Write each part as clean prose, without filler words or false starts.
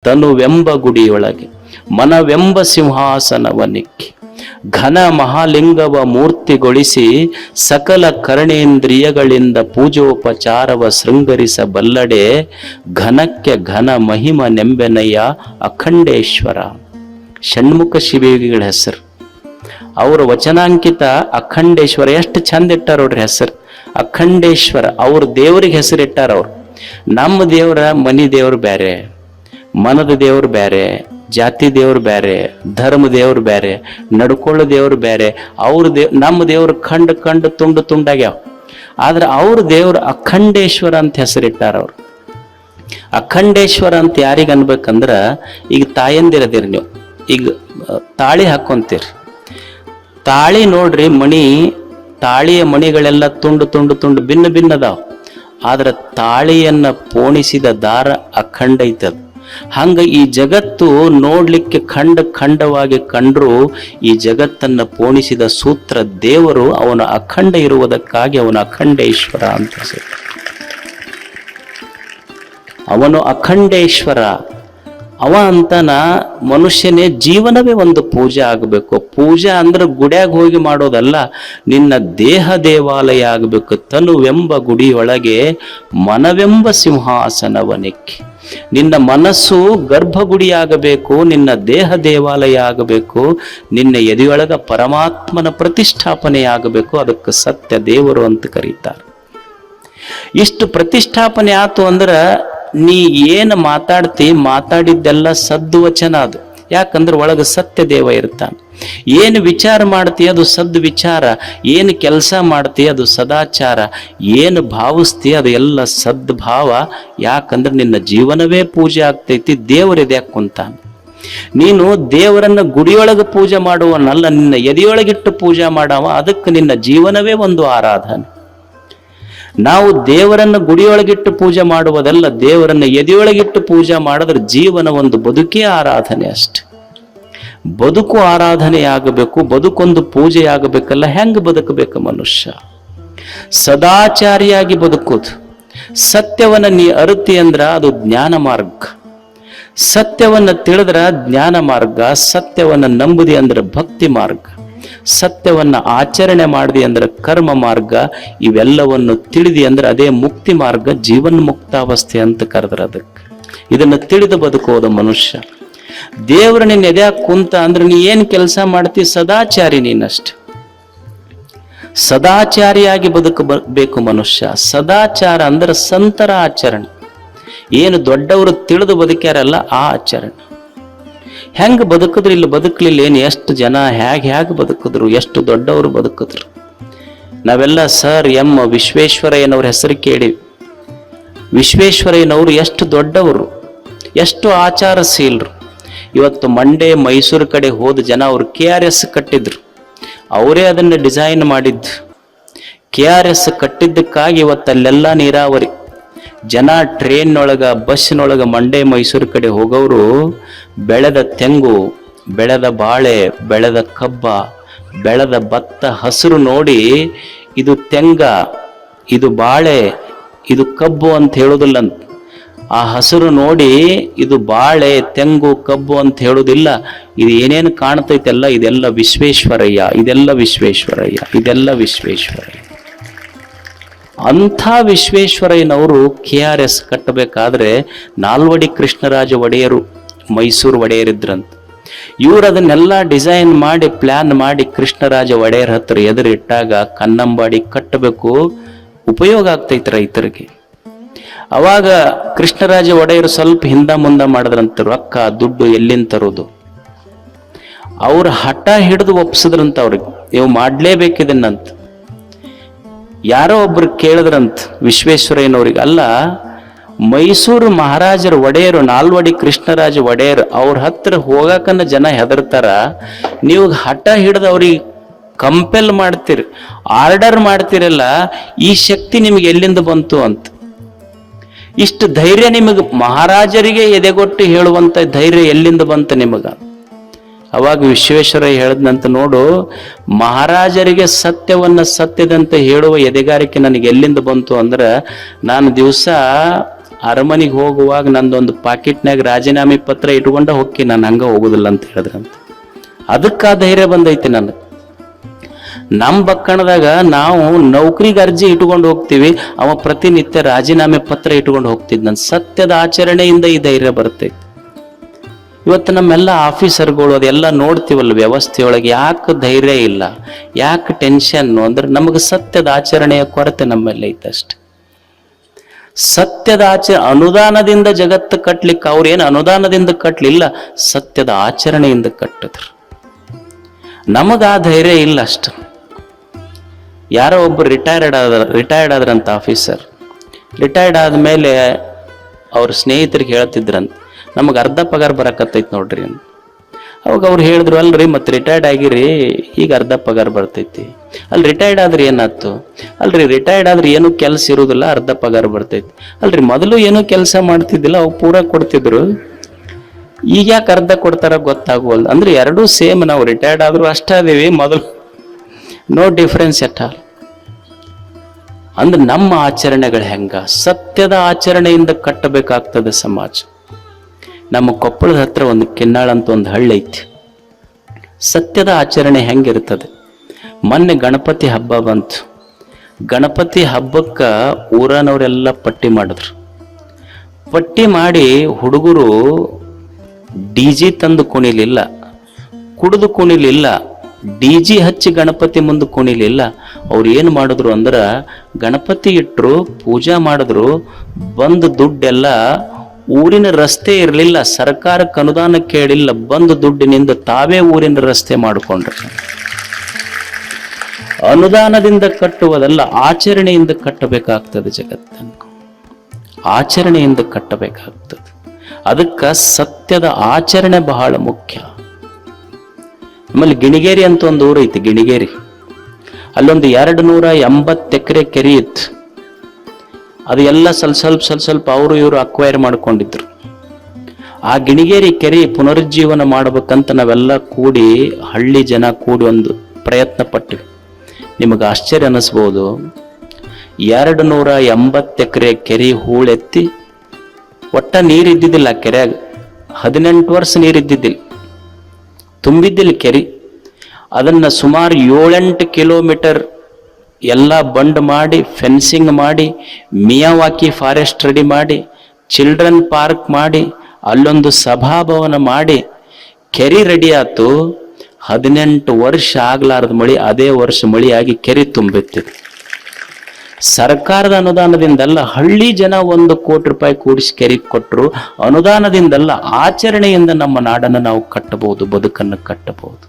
ತನುವೆಂಬ ಗುಡಿಯೊಳಗೆ ಮನವೆಂಬ ಸಿಂಹಾಸನವನಿಕ್ಕಿ ಘನ ಮಹಾಲಿಂಗವ ಮೂರ್ತಿಗೊಳಿಸಿ ಸಕಲ ಕರ್ಣೇಂದ್ರಿಯಗಳಿಂದ ಪೂಜೋಪಚಾರವ ಶೃಂಗರಿಸಬಲ್ಲಡೆ ಘನಕ್ಕೆ ಘನ ಮಹಿಮ ನೆಂಬೆನಯ್ಯ ಅಖಂಡೇಶ್ವರ. ಷಣ್ಮುಖ ಶಿವಯೋಗಿಗಳ ಹೆಸರು. ಅವರ ವಚನಾಂಕಿತ ಅಖಂಡೇಶ್ವರ. ಎಷ್ಟು ಚಂದ ಇಟ್ಟಾರ ನೋಡ್ರಿ ಹೆಸರು, ಅಖಂಡೇಶ್ವರ. ಅವ್ರ ದೇವರಿಗೆ ಹೆಸರಿಟ್ಟಾರ ಅವ್ರು. ನಮ್ಮ ದೇವರ ಮನಿ ದೇವ್ರು ಬೇರೆ, ಮನದ ದೇವ್ರು ಬೇರೆ, ಜಾತಿ ದೇವ್ರು ಬೇರೆ, ಧರ್ಮ ದೇವ್ರು ಬೇರೆ, ನಡ್ಕೊಳ್ಳೋ ದೇವ್ರು ಬೇರೆ. ಅವ್ರ ನಮ್ಮ ದೇವ್ರು ಕಂಡು ತುಂಡಾಗ್ಯಾವ. ಆದ್ರೆ ಅವ್ರ ದೇವ್ರು ಅಖಂಡೇಶ್ವರ ಅಂತ ಹೆಸರಿಟ್ಟಾರ ಅವ್ರು. ಅಖಂಡೇಶ್ವರ ಅಂತ ಯಾರಿಗೆ ಅನ್ಬೇಕಂದ್ರ, ಈಗ ತಾಯಂದಿರದಿರಿ ನೀವು, ಈಗ ತಾಳಿ ಹಾಕೊಂತೀರಿ. ತಾಳಿ ನೋಡ್ರಿ, ಮಣಿ, ತಾಳಿಯ ಮಣಿಗಳೆಲ್ಲ ತುಂಡು ಭಿನ್ನ ಅದಾವ. ಆದ್ರೆ ತಾಳಿಯನ್ನ ಪೋಣಿಸಿದ ದಾರ ಅಖಂಡ ಐತದ. ಹಂಗ ಈ ಜಗತ್ತು ನೋಡ್ಲಿಕ್ಕೆ ಖಂಡವಾಗಿ ಕಂಡ್ರು ಈ ಜಗತ್ತನ್ನ ಪೋಣಿಸಿದ ಸೂತ್ರ ದೇವರು ಅವನ ಅಖಂಡ ಇರುವುದಕ್ಕಾಗಿ ಅವನ ಅಖಂಡೇಶ್ವರ ಅಂತ ಹೆಸರು. ಅವನು ಅಖಂಡೇಶ್ವರ. ಅವ ಅಂತನ ಮನುಷ್ಯನೇ ಜೀವನವೇ ಒಂದು ಪೂಜೆ ಆಗಬೇಕು. ಪೂಜೆ ಅಂದ್ರೆ ಗುಡ್ಯಾಗ ಹೋಗಿ ಮಾಡೋದಲ್ಲ, ನಿನ್ನ ದೇಹ ದೇವಾಲಯ ಆಗಬೇಕು. ತನುವೆಂಬ ಗುಡಿಯೊಳಗೆ ಮನವೆಂಬ ಸಿಂಹಾಸನವನಿಕ್ಕಿ. ನಿನ್ನ ಮನಸ್ಸು ಗರ್ಭಗುಡಿಯಾಗಬೇಕು, ನಿನ್ನ ದೇಹ ದೇವಾಲಯ ಆಗಬೇಕು, ನಿನ್ನ ಎದೆಯೊಳಗ ಪರಮಾತ್ಮನ ಪ್ರತಿಷ್ಠಾಪನೆ ಆಗಬೇಕು. ಅದಕ್ಕೆ ಸತ್ಯ ದೇವರು ಅಂತ ಕರೀತಾರೆ. ಇಷ್ಟು ಪ್ರತಿಷ್ಠಾಪನೆ ಆತು ಅಂದ್ರ ನೀ ಏನು ಮಾತಾಡಿದ್ದೆಲ್ಲ ಸದ್ವಚನ. ಅದು ಯಾಕಂದ್ರೆ ಒಳಗೆ ಸತ್ಯ ದೇವ ಇರ್ತಾನೆ. ಏನು ವಿಚಾರ ಮಾಡ್ತೀಯ ಅದು ಸದ್ ವಿಚಾರ, ಏನು ಕೆಲಸ ಮಾಡ್ತೀಯ ಅದು ಸದಾಚಾರ, ಏನು ಭಾವಿಸ್ತೀಯ ಅದು ಎಲ್ಲ ಸದ್ಭಾವ. ಯಾಕಂದ್ರೆ ನಿನ್ನ ಜೀವನವೇ ಪೂಜೆ ಆಗ್ತೈತಿ. ದೇವರಿದೆ ಕುಂತಾನೆ. ನೀನು ದೇವರನ್ನ ಗುಡಿಯೊಳಗೆ ಪೂಜೆ ಮಾಡುವನಲ್ಲ, ನಿನ್ನ ಎದೆಯೊಳಗಿಟ್ಟು ಪೂಜೆ ಮಾಡವ. ಅದಕ್ಕೆ ನಿನ್ನ ಜೀವನವೇ ಒಂದು ಆರಾಧನೆ. ನಾವು ದೇವರನ್ನ ಗುಡಿಯೊಳಗಿಟ್ಟು ಪೂಜೆ ಮಾಡುವುದಲ್ಲ, ದೇವರನ್ನ ಎದೆಯೊಳಗಿಟ್ಟು ಪೂಜೆ ಮಾಡಿದ್ರೆ ಜೀವನ ಒಂದು ಬದುಕೇ ಆರಾಧನೆ ಅಷ್ಟೆ. ಬದುಕು ಆರಾಧನೆ ಆಗಬೇಕು, ಬದುಕೊಂದು ಪೂಜೆ ಆಗಬೇಕಲ್ಲ. ಹೆಂಗ್ ಬದುಕಬೇಕು ಮನುಷ್ಯ? ಸದಾಚಾರಿಯಾಗಿ ಬದುಕುವುದು. ಸತ್ಯವನ್ನ ನೀ ಅರುತಿ ಅಂದ್ರ ಅದು ಜ್ಞಾನ ಮಾರ್ಗ. ಸತ್ಯವನ್ನ ತಿಳಿದ್ರ ಜ್ಞಾನ ಮಾರ್ಗ. ಸತ್ಯವನ್ನ ನಂಬುದಿ ಅಂದ್ರೆ ಭಕ್ತಿ ಮಾರ್ಗ. ಸತ್ಯವನ್ನ ಆಚರಣೆ ಮಾಡಿದಿ ಅಂದ್ರೆ ಕರ್ಮ ಮಾರ್ಗ. ಇವೆಲ್ಲವನ್ನು ತಿಳಿದಿ ಅಂದ್ರೆ ಅದೇ ಮುಕ್ತಿ ಮಾರ್ಗ, ಜೀವನ್ ಮುಕ್ತಾವಸ್ಥೆ ಅಂತ ಕರೆದ್ರ. ಅದಕ್ಕೆ ಇದನ್ನ ತಿಳಿದು ಬದುಕೋದು ಮನುಷ್ಯ. ದೇವ್ರ ನಿನ್ನ ಎದ್ಯಾಕ ಕುಂತ ಅಂದ್ರೆ ನೀ ಏನ್ ಕೆಲಸ ಮಾಡ್ತಿ? ಸದಾಚಾರಿ ನೀನಷ್ಟ. ಸದಾಚಾರಿಯಾಗಿ ಬದುಕಬೇಕು ಮನುಷ್ಯ. ಸದಾಚಾರ ಅಂದ್ರೆ ಸಂತರ ಆಚರಣೆ. ಏನು ದೊಡ್ಡವರು ತಿಳಿದು ಬದುಕ್ಯಾರಲ್ಲ ಆ ಆಚರಣೆ. ಹೆಂಗ್ ಬದುಕಿದ್ರು ಇಲ್ಲಿ ಬದುಕಲಿಲ್ಲ ಏನು? ಎಷ್ಟು ಜನ ಹೇಗೆ ಬದುಕಿದ್ರು, ಎಷ್ಟು ದೊಡ್ಡವರು ಬದುಕಿದ್ರು. ನಾವೆಲ್ಲ ಸರ್ ಎಂ ವಿಶ್ವೇಶ್ವರಯ್ಯನವ್ರ ಹೆಸರು ಕೇಳಿ. ವಿಶ್ವೇಶ್ವರಯ್ಯನವರು ಎಷ್ಟು ದೊಡ್ಡವರು, ಎಷ್ಟು ಆಚಾರಶೀಲರು. ಇವತ್ತು ಮಂಡ್ಯ ಮೈಸೂರು ಕಡೆ ಹೋದ ಜನ ಅವರು KRS ಕಟ್ಟಿದ್ರು. ಅವರೇ ಅದನ್ನ ಡಿಸೈನ್ ಮಾಡಿದ್ದು. KRS ಕಟ್ಟಿದ್ದಕ್ಕಾಗಿ ಇವತ್ತಲ್ಲೆಲ್ಲ ನೀರಾವರಿ. ಜನ ಟ್ರೈನ್ನೊಳಗ ಬಸ್ನೊಳಗ ಮಂಡ್ಯ ಮೈಸೂರು ಕಡೆ ಹೋಗೋರು ಬೆಳೆದ ತೆಂಗು, ಬೆಳೆದ ಬಾಳೆ, ಬೆಳೆದ ಕಬ್ಬ, ಬೆಳೆದ ಭತ್ತ ಹಸಿರು ನೋಡಿ ಇದು ತೆಂಗ, ಇದು ಬಾಳೆ, ಇದು ಕಬ್ಬು ಅಂತ ಹೇಳೋದಿಲ್ಲ. ಆ ಹಸಿರು ನೋಡಿ ಇದು ಬಾಳೆ, ತೆಂಗು, ಕಬ್ಬು ಅಂತ ಹೇಳೋದಿಲ್ಲ. ಇದು ಏನೇನು ಕಾಣ್ತೈತೆಲ್ಲ ಇದೆಲ್ಲ ವಿಶ್ವೇಶ್ವರಯ್ಯ, ಇದೆಲ್ಲ ವಿಶ್ವೇಶ್ವರಯ್ಯ, ಇದೆಲ್ಲ ವಿಶ್ವೇಶ್ವರಯ್ಯ. ಅಂಥ ವಿಶ್ವೇಶ್ವರಯ್ಯನವರು KRS ಕಟ್ಟಬೇಕಾದ್ರೆ ನಾಲ್ವಡಿ ಕೃಷ್ಣರಾಜ ಒಡೆಯರು ಮೈಸೂರು ಒಡೆಯರಿದ್ರಂತ. ಇವ್ರು ಅದನ್ನೆಲ್ಲ ಡಿಸೈನ್ ಮಾಡಿ ಪ್ಲಾನ್ ಮಾಡಿ ಕೃಷ್ಣರಾಜ ಒಡೆಯರ್ ಹತ್ರ ಎದುರಿಟ್ಟಾಗ ಕನ್ನಂಬಾಡಿ ಕಟ್ಟಬೇಕು, ಉಪಯೋಗ ಆಗ್ತೈತೆ ರೈತರಿಗೆ. ಅವಾಗ ಕೃಷ್ಣರಾಜ ಒಡೆಯರು ಸ್ವಲ್ಪ ಹಿಂದ ಮುಂದ ಮಾಡಿದ್ರಂತ. ರೊಕ್ಕ ದುಡ್ಡು ಎಲ್ಲಿಂದ ತರೋದು? ಅವ್ರ ಹಠ ಹಿಡಿದು ಒಪ್ಸಿದ್ರಂತ. ಅವ್ರಿಗೆ ಇವು ಮಾಡ್ಲೇಬೇಕಿದನ್ನಂತ. ಯಾರೋ ಒಬ್ರು ಕೇಳಿದ್ರಂತ ವಿಶ್ವೇಶ್ವರಯ್ಯನವ್ರಿಗೆ, ಅಲ್ಲ ಮೈಸೂರು ಮಹಾರಾಜರ ಒಡೆಯರು ನಾಲ್ವಡಿ ಕೃಷ್ಣರಾಜ ಒಡೆಯರ್ ಅವ್ರ ಹತ್ರ ಹೋಗಾಕನ್ನ ಜನ ಹೆದರ್ತಾರ, ನೀವು ಹಠ ಹಿಡಿದು ಅವ್ರಿಗೆ ಕಂಪೆಲ್ ಮಾಡ್ತೀರಿ, ಆರ್ಡರ್ ಮಾಡ್ತಿರಲ್ಲ, ಈ ಶಕ್ತಿ ನಿಮಗೆ ಎಲ್ಲಿಂದ ಬಂತು ಅಂತ. ಇಷ್ಟು ಧೈರ್ಯ ನಿಮಗೆ, ಮಹಾರಾಜರಿಗೆ ಎದೆಗೊಟ್ಟು ಹೇಳುವಂತ ಧೈರ್ಯ ಎಲ್ಲಿಂದ ಬಂತ ನಿಮಗ? ಅವಾಗ ವಿಶ್ವೇಶ್ವರಯ್ಯ ಹೇಳದ್ನಂತ, ನೋಡು ಮಹಾರಾಜರಿಗೆ ಸತ್ಯವನ್ನ ಸತ್ಯದಂತೆ ಹೇಳುವ ಎದೆಗಾರಿಕೆ ನನಗೆ ಎಲ್ಲಿಂದ ಬಂತು ಅಂದ್ರೆ, ನಾನು ದಿವಸ ಅರಮನೆಗೆ ಹೋಗುವಾಗ ನಂದೊಂದು ಪಾಕೆಟ್ನಾಗ ರಾಜೀನಾಮೆ ಪತ್ರ ಇಟ್ಕೊಂಡ ಹೋಗಿ ನಾನು ಹಂಗ ಹೋಗುದಿಲ್ಲ ಅಂತ ಹೇಳಿದ್ರಂತ. ಅದಕ್ಕ ಧೈರ್ಯ ಬಂದೈತಿ ನನಗೆ. ನಮ್ಮ ಬಕ್ಕಣದಾಗ ನಾವು ನೌಕರಿಗೆ ಅರ್ಜಿ ಇಟ್ಕೊಂಡು ಹೋಗ್ತೀವಿ, ಅವ ಪ್ರತಿನಿತ್ಯ ರಾಜೀನಾಮೆ ಪತ್ರ ಇಟ್ಕೊಂಡು ಹೋಗ್ತಿದ್. ನನ್ನ ಸತ್ಯದ ಆಚರಣೆಯಿಂದ ಈ ಧೈರ್ಯ ಬರ್ತೈತಿ. ಇವತ್ತು ನಮ್ಮೆಲ್ಲ ಆಫೀಸರ್ಗಳು ಅದೆಲ್ಲ ನೋಡ್ತೀವಲ್ಲ ವ್ಯವಸ್ಥೆಯೊಳಗೆ, ಯಾಕೆ ಧೈರ್ಯ ಇಲ್ಲ, ಯಾಕೆ ಟೆನ್ಷನ್ನು ಅಂದ್ರೆ ನಮಗೆ ಸತ್ಯದ ಆಚರಣೆಯ ಕೊರತೆ ನಮ್ಮಲ್ಲಿ ಐತಷ್ಟೆ. ಸತ್ಯದ ಅನುದಾನದಿಂದ ಜಗತ್ತು ಕಟ್ಲಿಕ್ಕೆ ಅವ್ರೇನು ಅನುದಾನದಿಂದ ಕಟ್ಲಿಲ್ಲ, ಸತ್ಯದ ಆಚರಣೆಯಿಂದ ಕಟ್ಟಿದ್ರು. ನಮಗ ಆ ಧೈರ್ಯ ಇಲ್ಲ ಅಷ್ಟು. ಯಾರೋ ಒಬ್ಬರು ರಿಟೈರ್ಡ್ ಆದ್ರಂತ ಆಫೀಸರ್. ರಿಟೈರ್ಡ್ ಆದ್ಮೇಲೆ ಅವ್ರ ಸ್ನೇಹಿತರಿಗೆ ಹೇಳ್ತಿದ್ರಂತ, ನಮಗೆ ಅರ್ಧ ಪಗಾರ ಬರಕತ್ತೈತಿ ನೋಡ್ರಿ ಅಂತ. ಅವಾಗ ಅವ್ರು ಹೇಳಿದ್ರು, ಅಲ್ರಿ ಮತ್ತೆ ರಿಟೈರ್ಡ್ ಆಗಿರಿ, ಈಗ ಅರ್ಧ ಪಗಾರ ಬರ್ತೈತಿ. ಅಲ್ಲಿ ರಿಟೈರ್ಡ್ ಆದ್ರೆ ಏನಾಯ್ತು? ಅಲ್ರಿ ರಿಟೈರ್ಡ್ ಆದ್ರೆ ಏನು ಕೆಲಸ ಇರುವುದಿಲ್ಲ, ಅರ್ಧ ಪಗಾರ ಬರ್ತೈತಿ. ಅಲ್ರಿ ಮೊದಲು ಏನು ಕೆಲಸ ಮಾಡ್ತಿದ್ದಿಲ್ಲ, ಅವು ಪೂರ ಕೊಡ್ತಿದ್ರು, ಈಗ ಯಾಕೆ ಅರ್ಧ ಕೊಡ್ತಾರ ಗೊತ್ತಾಗುವಲ್ಲ. ಅಂದ್ರೆ ಎರಡೂ ಸೇಮ್, ನಾವು ರಿಟೈರ್ಡ್ ಆದ್ರೂ ಅಷ್ಟ ಅದೀವಿ, ಮೊದಲು ನೋ ಡಿಫರೆನ್ಸ್ ಎಟ್ ಆಲ್. ಅಂದ್ರೆ ನಮ್ಮ ಆಚರಣೆಗಳು ಹೆಂಗ ಸತ್ಯದ ಆಚರಣೆಯಿಂದ ಕಟ್ಟಬೇಕಾಗ್ತದೆ ಸಮಾಜ. ನಮ್ಮ ಕೊಪ್ಪಳದ ಹತ್ರ ಒಂದು ಕಿನ್ನಾಳ ಅಂತ ಒಂದು ಹಳ್ಳಿ ಐತಿ. ಸತ್ಯದ ಆಚರಣೆ ಹೆಂಗಿರ್ತದೆ? ಮೊನ್ನೆ ಗಣಪತಿ ಹಬ್ಬ ಬಂತು. ಗಣಪತಿ ಹಬ್ಬಕ್ಕ ಊರನವರೆಲ್ಲ ಪಟ್ಟಿ ಮಾಡಿದ್ರು. ಪಟ್ಟಿ ಮಾಡಿ ಹುಡುಗರು ಡಿಜಿ ತಂದು ಕುಣಿಲಿಲ್ಲ, ಕುಡಿದು ಕುಣಿಲಿಲ್ಲ, ಡಿಜಿ ಹಚ್ಚಿ ಗಣಪತಿ ಮುಂದೆ ಕುಣಿಲಿಲ್ಲ. ಅವ್ರು ಏನು ಮಾಡಿದ್ರು ಅಂದ್ರ ಗಣಪತಿ ಇಟ್ರು, ಪೂಜಾ ಮಾಡಿದ್ರು, ಬಂದು ದುಡ್ಡೆಲ್ಲ ಊರಿನ ರಸ್ತೆ ಇರಲಿಲ್ಲ, ಸರ್ಕಾರಕ್ಕೆ ಅನುದಾನ ಕೇಳಿಲ್ಲ, ಬಂದು ದುಡ್ಡಿನಿಂದ ತಾವೇ ಊರಿನ ರಸ್ತೆ ಮಾಡಿಕೊಂಡ್ರು. ಅನುದಾನದಿಂದ ಕಟ್ಟುವುದಲ್ಲ, ಆಚರಣೆಯಿಂದ ಕಟ್ಟಬೇಕಾಗ್ತದೆ ಜಗತ್ತನ್ನು. ಆಚರಣೆಯಿಂದ ಕಟ್ಟಬೇಕಾಗ್ತದೆ. ಅದಕ್ಕ ಸತ್ಯದ ಆಚರಣೆ ಬಹಳ ಮುಖ್ಯ. ಆಮೇಲೆ ಗಿಣಿಗೇರಿ ಅಂತ ಒಂದು ಊರು ಐತಿ, ಗಿಣಿಗೇರಿ. ಅಲ್ಲೊಂದು 280 ಎಕರೆ ಕೆರೆ ಇತ್ತು. ಅದು ಎಲ್ಲ ಸ್ವಲ್ಪ ಅವರು ಇವರು ಅಕ್ವೈರ್ ಮಾಡ್ಕೊಂಡಿದ್ರು. ಆ ಗಿಣಿಗೇರಿ ಕೆರೆ ಪುನರುಜ್ಜೀವನ ಮಾಡ್ಬೇಕಂತ ನಾವೆಲ್ಲ ಕೂಡಿ, ಹಳ್ಳಿ ಜನ ಕೂಡಿ ಒಂದು ಪ್ರಯತ್ನ ಪಟ್ಟಿವಿ. ನಿಮಗೆ ಆಶ್ಚರ್ಯ ಅನ್ನಿಸ್ಬೋದು, 280 ಎಕರೆ ಕೆರೆ ಹೂಳೆತ್ತಿ, ಒಟ್ಟ ನೀರಿದ್ದಿದ್ದಿಲ್ಲ ಕೆರೆಯಾಗ. 18 ವರ್ಷ ನೀರಿದ್ದಿದ್ದಿಲ್ಲ, ತುಂಬಿದ್ದಿಲ್ಲ ಕೆರೆ. ಅದನ್ನ ಸುಮಾರು 7-8 ಕಿಲೋಮೀಟರ್ ಎಲ್ಲ ಬಂಡ್ ಮಾಡಿ, ಫೆನ್ಸಿಂಗ್ ಮಾಡಿ, ಮಿಯಾವಾಕಿ ಫಾರೆಸ್ಟ್ ರೆಡಿ ಮಾಡಿ, ಚಿಲ್ಡ್ರನ್ ಪಾರ್ಕ್ ಮಾಡಿ, ಅಲ್ಲೊಂದು ಸಭಾಭವನ ಮಾಡಿ ಕೆರೆ ರೆಡಿ ಆಯ್ತು. 18 ವರ್ಷ ಆಗ್ಲಾರ್ದ ಮಳಿ ಅದೇ ವರ್ಷ ಮಳಿಯಾಗಿ ಕೆರೆ ತುಂಬಿತ್ತು. ಸರ್ಕಾರದ ಅನುದಾನದಿಂದಲ್ಲ, ಹಳ್ಳಿ ಜನ 1 ಕೋಟಿ ರೂಪಾಯಿ ಕೂಡಿಸಿ ಕೆರೆ ಕೊಟ್ಟರು. ಅನುದಾನದಿಂದಲ್ಲ, ಆಚರಣೆಯಿಂದ ನಮ್ಮ ನಾಡನ್ನು ನಾವು ಕಟ್ಟಬಹುದು, ಬದುಕನ್ನು ಕಟ್ಟಬಹುದು.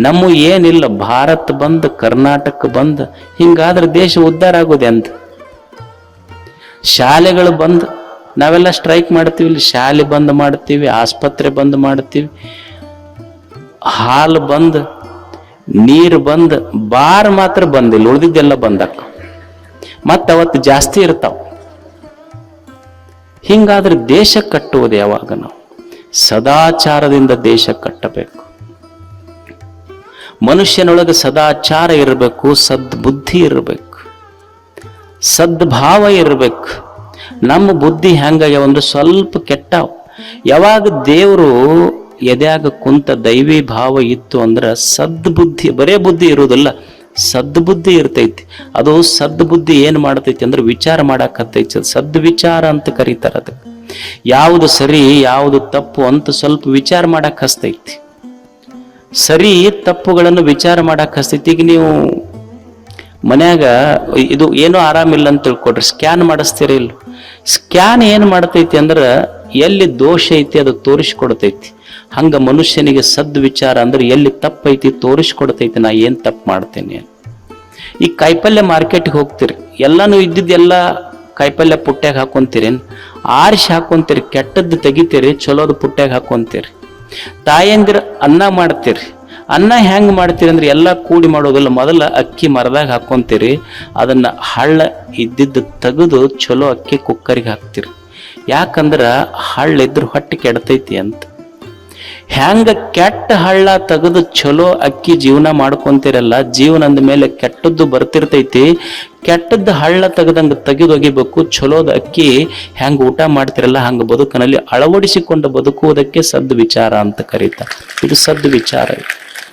ನಮ್ಮ ಏನಿಲ್ಲ, ಭಾರತ ಬಂದ್, ಕರ್ನಾಟಕ ಬಂದ್, ಹಿಂಗಾದ್ರೆ ದೇಶ ಉದ್ಧಾರ ಆಗೋದೆ ಅಂತ. ಶಾಲೆಗಳು ಬಂದ್, ನಾವೆಲ್ಲ ಸ್ಟ್ರೈಕ್ ಮಾಡ್ತೀವಿ, ಇಲ್ಲಿ ಶಾಲೆ ಬಂದ್ ಮಾಡ್ತೀವಿ, ಆಸ್ಪತ್ರೆ ಬಂದ್ ಮಾಡ್ತೀವಿ, ಹಾಲು ಬಂದ್, ನೀರು ಬಂದ್, ಬಾರ್ ಮಾತ್ರ ಬಂದಿಲ್ಲ, ಉಳಿದಿದ್ದೆಲ್ಲ ಬಂದಕ್ಕ. ಮತ್ತ ಅವತ್ತು ಜಾಸ್ತಿ ಇರ್ತಾವ. ಹಿಂಗಾದ್ರೆ ದೇಶ ಕಟ್ಟುವುದು ಯಾವಾಗ? ನಾವು ಸದಾಚಾರದಿಂದ ದೇಶ ಕಟ್ಟಬೇಕು. ಮನುಷ್ಯನೊಳಗೆ ಸದಾಚಾರ ಇರಬೇಕು, ಸದ್ಬುದ್ಧಿ ಇರಬೇಕು, ಸದ್ಭಾವ ಇರಬೇಕು. ನಮ್ಮ ಬುದ್ಧಿ ಹೆಂಗಾಗ್ಯಾವ ಅಂದ್ರೆ ಸ್ವಲ್ಪ ಕೆಟ್ಟಾವ. ಯಾವಾಗ ದೇವರು ಎದ್ಯಾಗ ಕುಂತ ದೈವಿ ಭಾವ ಇತ್ತು ಅಂದ್ರೆ ಸದ್ಬುದ್ಧಿ, ಬರೇ ಬುದ್ಧಿ ಇರುವುದಿಲ್ಲ, ಸದ್ಬುದ್ಧಿ ಇರ್ತೈತಿ. ಅದು ಸದ್ಬುದ್ಧಿ ಏನ್ ಮಾಡ್ತೈತಿ ಅಂದ್ರೆ ವಿಚಾರ ಮಾಡಾಕತ್ತೈತಿ. ಸದ್ವಿಚಾರ ಅಂತ ಕರೀತಾರ. ಅದಕ್ಕೆ ಯಾವುದು ಸರಿ ಯಾವುದು ತಪ್ಪು ಅಂತ ಸ್ವಲ್ಪ ವಿಚಾರ ಮಾಡಕ್ ಹಸ್ತೈತಿ. ಸರಿ ತಪ್ಪುಗಳನ್ನು ವಿಚಾರ ಮಾಡಕ್ ಹಸ್ತೈತಿ. ಈಗ ನೀವು ಮನ್ಯಾಗ ಇದು ಏನೋ ಆರಾಮಿಲ್ಲ ಅಂತ ತಿಳ್ಕೊಡ್ರಿ, ಸ್ಕ್ಯಾನ್ ಮಾಡಿಸ್ತೀರಿ ಇಲ್ಲ? ಸ್ಕ್ಯಾನ್ ಏನ್ ಮಾಡ್ತೈತಿ ಅಂದ್ರೆ ಎಲ್ಲಿ ದೋಷ ಐತಿ ಅದು ತೋರಿಸ್ಕೊಡ್ತೈತಿ. ಹಂಗ ಮನುಷ್ಯನಿಗೆ ಸದ್ವಿಚಾರ ಅಂದ್ರೆ ಎಲ್ಲಿ ತಪ್ಪೈತಿ ತೋರಿಸ್ಕೊಡ್ತೈತಿ, ನಾ ಏನ್ ತಪ್ಪು ಮಾಡ್ತೇನೆ. ಈ ಕಾಯಿಪಲ್ಯ ಮಾರ್ಕೆಟ್ಗೆ ಹೋಗ್ತೀರಿ, ಎಲ್ಲಾನು ಇದ್ದಿದ್ದೆಲ್ಲ ಕಾಯಿಪಲ್ಯ ಪುಟ್ಟ್ಯಾಗ ಹಾಕೊಂತೀರೇನು? ಆರಿಸಿ ಹಾಕೊಂತೀರಿ, ಕೆಟ್ಟದ್ದು ತೆಗಿತೀರಿ, ಚಲೋದು ಪುಟ್ಟ್ಯಾಗ ಹಾಕೊಂತೀರಿ. ತಾಯಂದಿರ ಅನ್ನ ಮಾಡ್ತೀರಿ, ಅನ್ನ ಹೆಂಗ್ ಮಾಡ್ತೀರಿ ಅಂದ್ರೆ ಎಲ್ಲ ಕೂಡಿ ಮಾಡೋದಿಲ್ಲ, ಮೊದಲ ಅಕ್ಕಿ ಮರದಾಗ ಹಾಕೊಂತೀರಿ, ಅದನ್ನ ಹಳ್ಳ ಇದ್ದಿದ್ದು ತೆಗೆದು ಚಲೋ ಅಕ್ಕಿ ಕುಕ್ಕರಿಗೆ ಹಾಕ್ತಿರಿ. ಯಾಕಂದ್ರ ಹಳ್ಳ ಇದ್ರ ಹೊಟ್ಟೆ ಕೆಡ್ತೈತಿ ಅಂತ. ಹ್ಯಾಂಗ ಕೆಟ್ಟ ಹಳ್ಳ ತೆಗೆದು ಚಲೋ ಅಕ್ಕಿ ಜೀವನ ಮಾಡ್ಕೊಂತಿರಲ್ಲ, ಜೀವನ ಅಂದ ಮೇಲೆ ಕೆಟ್ಟದ್ದು ಬರ್ತಿರ್ತೈತಿ. ಕೆಟ್ಟದ್ದು ಹಳ್ಳ ತೆಗೆದಂಗ ತೆಗೆದೊಗಿಬೇಕು, ಚಲೋದ ಅಕ್ಕಿ ಹೆಂಗ ಊಟ ಮಾಡ್ತಿರಲ್ಲ ಹಂಗ ಬದುಕಿನಲ್ಲಿ ಅಳವಡಿಸಿಕೊಂಡು ಬದುಕುವುದಕ್ಕೆ ಸದ್ ವಿಚಾರ ಅಂತ ಕರೀತಾರೆ. ಇದು ಸದ್ ವಿಚಾರ.